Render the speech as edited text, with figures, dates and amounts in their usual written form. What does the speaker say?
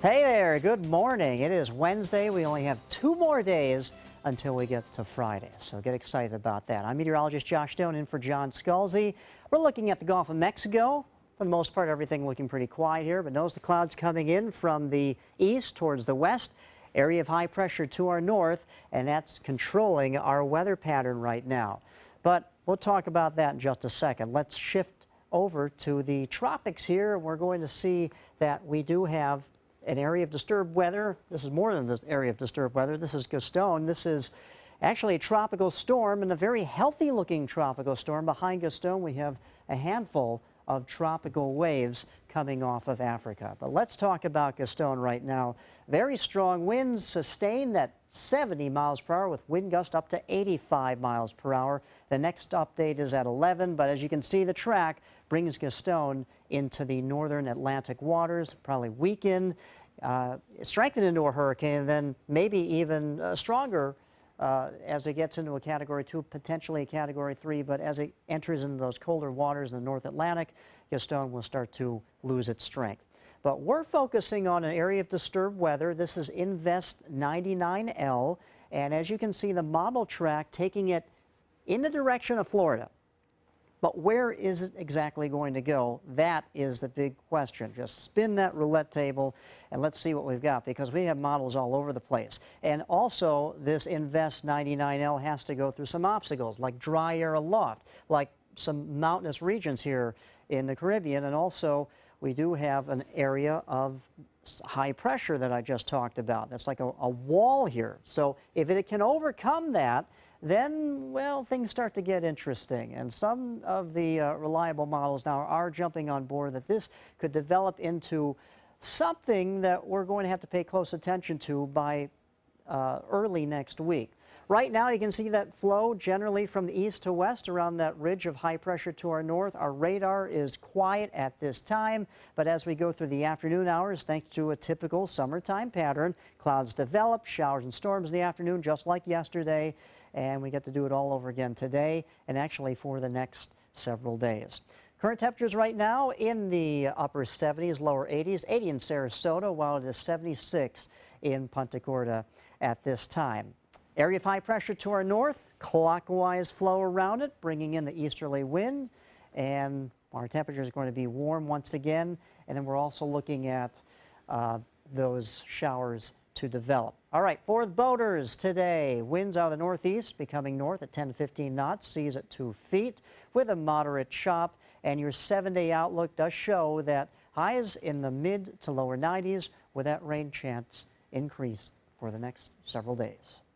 Hey there, good morning. It is Wednesday. We only have 2 more days until we get to Friday, so get excited about that. I'm meteorologist Josh Stone in for John Scalzi. We're looking at the Gulf of Mexico. For the most part, everything looking pretty quiet here, but notice the clouds coming in from the east towards the west. Area of high pressure to our north, and that's controlling our weather pattern right now. But we'll talk about that in just a second. Let's shift over to the tropics here. We're going to see that we do have an area of disturbed weather. This is more than this area of disturbed weather. This is Gaston. This is actually a tropical storm, and a very healthy looking tropical storm. Behind Gaston, we have a handful of tropical waves coming off of Africa. But let's talk about Gaston right now. Very strong winds sustained at 70 miles per hour with wind gusts up to 85 miles per hour. The next update is at 11, but as you can see, the track brings Gaston into the northern Atlantic waters, probably weaken, strengthen into a hurricane, and then maybe even stronger as it gets into a Category 2, potentially a Category 3, but as it enters into those colder waters in the North Atlantic, Gaston will start to lose its strength. But we're focusing on an area of disturbed weather. This is Invest 99L, and as you can see, the model track taking it in the direction of Florida. But where is it exactly going to go? That is the big question. Just spin that roulette table and let's see what we've got, because we have models all over the place. And also, this Invest 99L has to go through some obstacles, like dry air aloft, like some mountainous regions here in the Caribbean. And also, we do have an area of high pressure that I just talked about. That's like a wall here. So if it can overcome that, then, well, things start to get interesting. And some of the reliable models now are jumping on board that this could develop into something that we're going to have to pay close attention to by early next week. Right now, you can see that flow generally from the east to west around that ridge of high pressure to our north. Our radar is quiet at this time, but as we go through the afternoon hours, thanks to a typical summertime pattern, clouds develop, showers and storms in the afternoon, just like yesterday, and we get to do it all over again today and actually for the next several days. Current temperatures right now in the upper 70s, lower 80s, 80 in Sarasota, while it is 76 in Punta Gorda at this time. Area of high pressure to our north, clockwise flow around it, bringing in the easterly wind, and our temperatures are going to be warm once again. And then we're also looking at those showers to develop. All right, for the boaters today, winds out of the northeast becoming north at 10 to 15 knots, seas at 2 feet with a moderate chop. And your 7-day outlook does show that highs in the mid to lower 90s with that rain chance increase for the next several days.